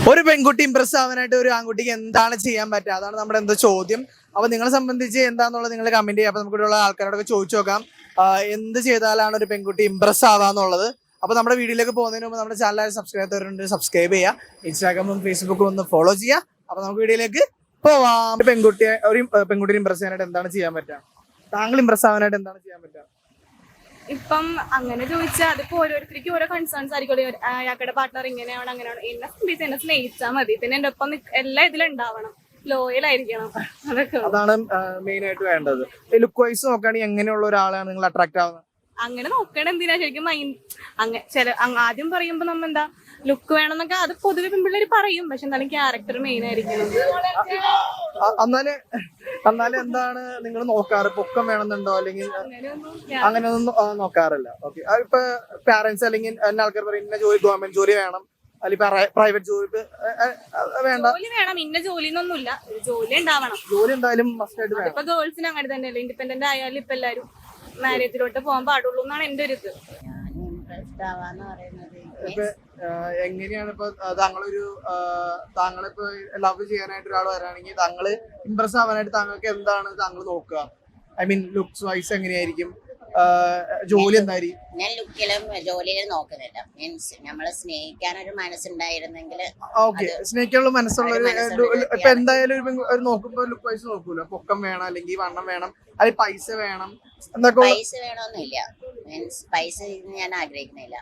ഒരു പെൺകുട്ടി ഇംപ്രസ് ആവാനായിട്ട് ഒരു ആൺകുട്ടിക്ക് എന്താണ് ചെയ്യാൻ പറ്റുക? അതാണ് നമ്മുടെ എന്തോ ചോദ്യം. അപ്പൊ നിങ്ങളെ സംബന്ധിച്ച് എന്താന്നുള്ളത് നിങ്ങൾ കമന്റ് ചെയ്യാം. അപ്പൊ നമുക്ക് ഇവിടെയുള്ള ആൾക്കാരോടൊക്കെ ചോദിച്ചു നോക്കാം, എന്ത് ചെയ്താലാണ് ഒരു പെൺകുട്ടി ഇംപ്രസ് ആവാന്നുള്ളത്. അപ്പൊ നമ്മുടെ വീഡിയോയിലേക്ക് പോകുന്നതിന് മുമ്പ് നമ്മുടെ ചാനൽ സബ്സ്ക്രൈബ് ചെയ്യുക, ഇൻസ്റ്റാഗ്രാമും ഫേസ്ബുക്കും ഒന്ന് ഫോളോ ചെയ്യുക. അപ്പൊ നമുക്ക് വീഡിയോയിലേക്ക് പോവാം. ഒരു പെൺകുട്ടിയെ ഇംപ്രസ് ചെയ്യാനായിട്ട് എന്താണ് ചെയ്യാൻ പറ്റുക? താങ്കൾ ഇംപ്രസ് ആവാനായിട്ട് എന്താണ് ചെയ്യാൻ പറ്റുക? ഇപ്പം അങ്ങനെ ചോദിച്ചാൽ അതിപ്പോ ഓരോരുത്തർക്കും ഓരോ കൺസേൺസ് ആയിരിക്കും. അയാളുടെ പാർട്ട്ണർ ഇങ്ങനെയാണ് അങ്ങനെയാണ്. എന്നെ സംബന്ധിച്ച് എന്നെ സ്നേഹിച്ചാൽ മതി. പിന്നെ എന്റെ ഒപ്പം എല്ലാം ഇതിലുണ്ടാവണം, ലോയൽ ആയിരിക്കണം. അതൊക്കെ അതാണ് മെയിൻ ആയിട്ട് വേണ്ടത്. ലുക്ക് വൈസ് നോക്കുകയാണെങ്കിൽ എങ്ങനെയുള്ള ഒരാളാണ് നിങ്ങൾ അട്രാക്ട് ആവുന്നത്? അങ്ങനെ നോക്കണം. എന്തിനാ ശരിക്കും ആദ്യം പറയുമ്പോ നമ്മ എന്താ ലുക്ക് വേണമെന്നൊക്കെ അത് പൊതുവെ പെൺപിള്ളേര് പറയും. പക്ഷെ എന്നാലും ക്യാരക്ടർ മെയിൻ ആയിരിക്കണം. എന്നാലും എന്താണ് നിങ്ങൾ നോക്കാറ്? പൊക്കം വേണമെന്നുണ്ടോ അല്ലെങ്കിൽ അങ്ങനെയൊന്നും നോക്കാറില്ല? ഓക്കെ. ഇപ്പൊ പാരന്റ്സ് അല്ലെങ്കിൽ എല്ലാ ആൾക്കാർ പറയും ഇന്ന ജോലി, ഗവൺമെന്റ് ജോലി വേണം അല്ലെങ്കിൽ പ്രൈവറ്റ് ജോലി വേണ്ട. ജോലി വേണം, ഇന്ന ജോലി എന്നൊന്നുമില്ല, ജോലി ഉണ്ടാവണം. ജോലി എന്തായാലും മസ്റ്റ് ആയിട്ട് വേണം. ഇപ്പൊ ഗേൾസിന് അങ്ങനെ തന്നെയല്ലേ, ഇൻഡിപെൻഡന്റ് ആയാലും ഇപ്പൊ എല്ലാരും മാരേജിലോട്ട് പോകാൻ പാടുള്ളൂ എന്നാണ് എന്റെ ഒരു ഇത്. ഇപ്പൊ എങ്ങനെയാണ് ഇപ്പൊ താങ്കളിപ്പോ ലവ് ചെയ്യാനായിട്ട് ഒരാൾ വരാണെങ്കിൽ താങ്കള് ഇംപ്രസ് ആവാനായിട്ട് താങ്കൾക്ക് എന്താണ് താങ്കൾ നോക്കുക? ഐ മീൻ ലുക്സ് വൈസ് എങ്ങനെയായിരിക്കും? ജോലി എന്തായിരിക്കും? ഞാൻ ലുക്കിലും ജോലിയിലും നോക്കുന്നില്ല. മീൻസ് നമ്മള് സ്നേഹിക്കാനൊരു മനസ്സുണ്ടായിരുന്നെങ്കിൽ സ്നേഹിക്കാനുള്ള മനസ്സുള്ള ഇപ്പൊ എന്തായാലും ഒരു നോക്കുമ്പോ ലുക്ക് വൈസ് നോക്കൂല. പൊക്കം വേണം അല്ലെങ്കിൽ വണ്ണം വേണം അല്ലെങ്കിൽ പൈസ വേണം എന്നൊക്കെ. പൈസ വേണമെന്നില്ല. മീൻസ് പൈസ ഞാൻ ആഗ്രഹിക്കുന്നില്ല.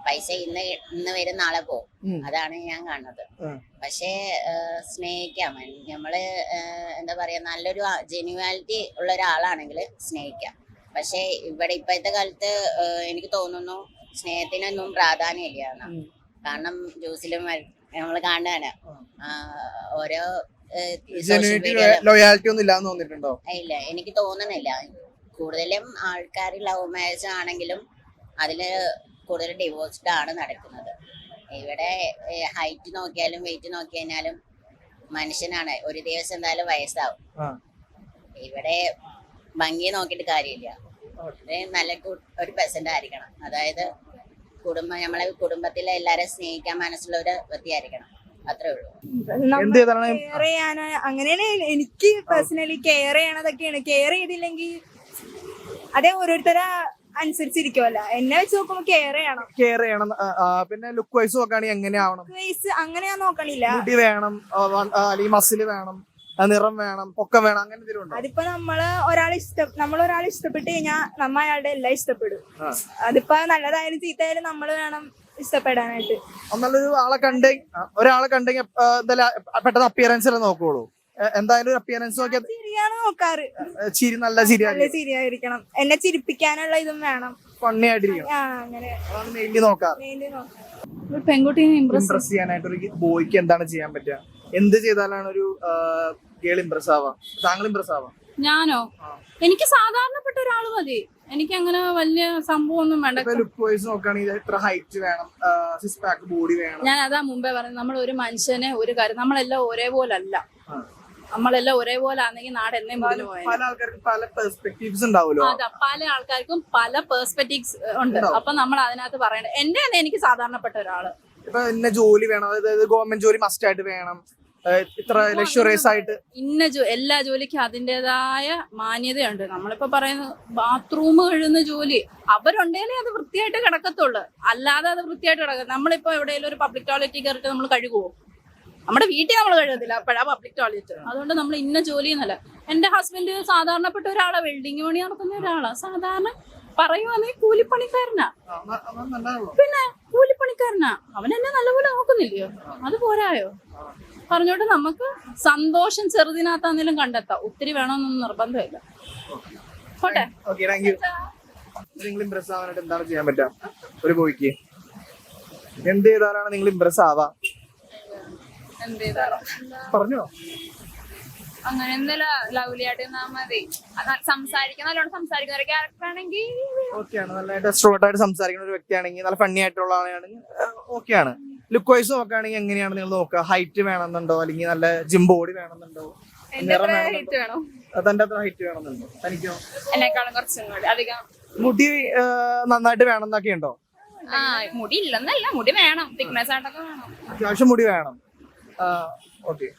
പൈസ ഇന്ന് വരും നാളെ പോകും, അതാണ് ഞാൻ കാണുന്നത്. പക്ഷേ സ്നേഹിക്കാം. നമ്മള് എന്താ പറയാ, നല്ലൊരു ജെന്യുവാലിറ്റി ഉള്ള ഒരാളാണെങ്കിൽ സ്നേഹിക്കാം. പക്ഷെ ഇവിടെ ഇപ്പോഴത്തെ കാലത്ത് എനിക്ക് തോന്നുന്നു സ്നേഹത്തിനൊന്നും പ്രാധാന്യമില്ല. കാരണം ജ്യൂസിലും നമ്മൾ കാണുകയാണ് ഓരോ ലോയാലിറ്റി ഒന്നും ഇല്ലാന്ന് തോന്നിട്ടുണ്ടോ? ഇല്ല, എനിക്ക് തോന്നുന്നില്ല. കൂടുതലും ആൾക്കാർ ലവ് മാരേജ് ആണെങ്കിലും അതില് കൂടുതൽ ഡിവോഴ്സ്ഡ് ആണ് നടക്കുന്നത്. ഇവിടെ ഹൈറ്റ് നോക്കിയാലും വെയിറ്റ് നോക്കിയാലും മനുഷ്യനാണ്. ഒരു ദിവസം എന്തായാലും വയസ്സാവും. ഇവിടെ ഭംഗി നോക്കിയിട്ട് കാര്യമില്ല. നല്ല ഒരു പെർസെന്റ് ആയിരിക്കണം. അതായത് നമ്മളെ കുടുംബത്തിലെ എല്ലാരെയും സ്നേഹിക്കാൻ മനസ്സുള്ള ഒരു വ്യക്തി ആയിരിക്കണം. അത്രേ ഉള്ളൂ. കെയർ ചെയ്യാനോ അങ്ങനെയാണ് എനിക്ക് പേഴ്സണലി. കെയർ ചെയ്യണതൊക്കെയാണ്. കെയർ ചെയ്തില്ലെങ്കിൽ അതേ ഓരോരുത്തരെ അനുസരിച്ചിരിക്കുമല്ല. എന്നെ വെച്ച് നോക്കുമ്പോ കെയർ ചെയ്യണം. പിന്നെ ലുക്ക് വൈസ് നോക്കുകയാണെങ്കിൽ എങ്ങനെയാവണം? അങ്ങനെ ഞാൻ നോക്കണില്ല. മുടി വേണം അല്ലെങ്കിൽ മസിൽ വേണം, നിറം വേണം, പൊക്കം വേണം, അങ്ങനെ എന്തെങ്കിലും? അതിപ്പോ നമ്മൾ ഒരാളെ ഇഷ്ടപ്പെട്ട് കഴിഞ്ഞാൽ നമ്മ അയാളുടെ എല്ലാം ഇഷ്ടപ്പെടും. അതിപ്പോ നല്ലതായാലും ചീത്തയായാലും നമ്മൾ വേണം ഇഷ്ടപ്പെടാനായിട്ട്. നല്ലൊരു ഒരാളെ കണ്ടെങ്കിൽ പെട്ടെന്ന് അപ്പിയറൻസ് അല്ലേ നോക്കുള്ളൂ? എന്തായാലും അപ്പിയറൻസ് നോക്കിയാൽ ചിരിയാണ് നോക്കാറ്. ചിരി നല്ല ചിരിയായിരിക്കണം. എന്നെ ചിരിപ്പിക്കാനുള്ള ഇതും വേണം. ഫണ്ണി ആയിട്ടിരിക്കണം. അങ്ങനെ അതാണ് മെയിൻലി നോക്കാറ്. പെൺകുട്ടീനെ ഇംപ്രസ് ചെയ്യാനായിട്ട് ഒരു ബോയ്ക്ക് എന്താണ് ചെയ്യാൻ പറ്റുക? എന്ത് ചെയ്താലാണ് ഒരു ഗേൾ ഇംപ്രസ് ആവാം? താങ്കൾ ഇംപ്രസ് ആവാം? ഞാനോ? എനിക്ക് സാധാരണപ്പെട്ട ഒരാള് മതി. എനിക്ക് അങ്ങനെ വലിയ സംഭവം ഒന്നും വേണ്ട. ലുക്ക് വൈസ് നോക്കുകയാണെങ്കിൽ എത്ര ഹൈറ്റ് വേണം, സിക്സ് പാക്ക് ബോഡി വേണം? ഞാൻ അതാ മുമ്പേ പറയുന്നത്, നമ്മൾ ഒരു മനുഷ്യനെ ഒരു കാര്യം, നമ്മളെല്ലാം ഒരേപോലെ അല്ല. നമ്മളെല്ലാം ഒരേപോലെ ആണെങ്കിൽ നാട് എന്നേ മുന്നിൽ പോയത്. പല ആൾക്കാർക്കും പല പെർസ്പെക്ടീവ്സ് ഉണ്ടാവുമല്ലോ. അതെ, പല ആൾക്കാർക്കും പല പെർസ്പെക്ടീവ്സ് ഉണ്ട്. അപ്പൊ നമ്മൾ അതിനകത്ത് പറയണ്ടത് എന്റെ തന്നെ എനിക്ക് സാധാരണപ്പെട്ട ഒരാള്. ഇപ്പൊ ഇന്ന ജോലി വേണം, അതായത് ഗവൺമെന്റ് ജോലി മസ്റ്റ് ആയിട്ട് വേണം, ഇത്ര ലക്ഷറിയസ് ആയിട്ട് എല്ലാ ജോലിക്കും അതിൻ്റെതായ മാന്യതയുണ്ട്. നമ്മളിപ്പോ പറയുന്നത് ബാത്റൂം കഴുകുന്ന ജോലി അവരുണ്ടെങ്കിലേ അത് വൃത്തിയായിട്ട് കിടക്കത്തുള്ളു. അല്ലാതെ അത് വൃത്തിയായിട്ട് കിടക്കും. നമ്മളിപ്പോ എവിടെയെങ്കിലും ഒരു പബ്ലിക് ടോയ്ലറ്റിൽ കയറിയിട്ട് നമ്മൾ കഴുകുമോ? നമ്മുടെ വീട്ടിൽ നമ്മൾ കഴുകത്തില്ല, അപ്പോഴാ പബ്ലിക് ടോയ്ലറ്റ്. അതുകൊണ്ട് നമ്മൾ ഇന്ന ജോലി എന്നല്ല. എന്റെ ഹസ്ബൻഡ് സാധാരണപ്പെട്ട ഒരാളാ, വെൽഡിങ് പണി നടത്തുന്ന ഒരാളാ. സാധാരണ പറയുവാണെങ്കിൽ കൂലിപ്പണിക്കാരനാ. പിന്നെ കൂലിപ്പണിക്കാരനാ. അവൻ എന്നെ നല്ലപോലെ നോക്കുന്നില്ലയോ? അത് പോരായോ? പറഞ്ഞോട്ട് നമുക്ക് സന്തോഷം ചെറുതിനകത്താണെങ്കിലും കണ്ടെത്താം. ഒത്തിരി വേണമെന്നൊന്നും നിർബന്ധമില്ല. പോട്ടെ. നിങ്ങൾ ഇംപ്രസ് ആവാനായിട്ട് എന്താണ് ചെയ്യാൻ പറ്റുക ഒരു ബോയ്ക്ക്? എന്ത് ചെയ്താലാണ് നിങ്ങൾ ഇംപ്രസ് ആവാ? പറഞ്ഞോ. അങ്ങനെ എന്തെല്ലാം ലവ്ലി ആയിട്ട് മതി. നല്ലോണം സംസാരിക്കുന്ന ഒരു ക്യാരക്ടർ ആണെങ്കിൽ ഓക്കെയാണ്. നല്ലതായിട്ട് എക്സ്ട്രോവേർട്ട് ആയിട്ട് സംസാരിക്കുന്ന ഒരു വ്യക്തിയാണെങ്കിൽ, നല്ല ഫണ്ണി ആയിട്ടുള്ള ആളാണെങ്കിൽ ഓക്കെയാണ്. ലുക്ക് വൈസ് നോക്കുകയാണെങ്കിൽ എങ്ങനെയാണ് നിങ്ങൾ നോക്കുക? ഹൈറ്റ് വേണമെന്നുണ്ടോ അല്ലെങ്കിൽ നല്ല ജിം ബോഡി വേണമെന്നുണ്ടോ? തന്റെ അത്ര ഹൈറ്റ് വേണമെന്നുണ്ടോ? തനിക്കോ? എന്നെക്കാളും കുറച്ചും കൂടി അധികം മുടി നന്നായിട്ട് വേണമെന്നൊക്കെ ഉണ്ടോ? മുടി ഇല്ലെന്നല്ല, മുടി വേണം. തിക്നെസ് ആയിട്ടൊക്കെ വേണം. അത്യാവശ്യം മുടി വേണം. ഓക്കെ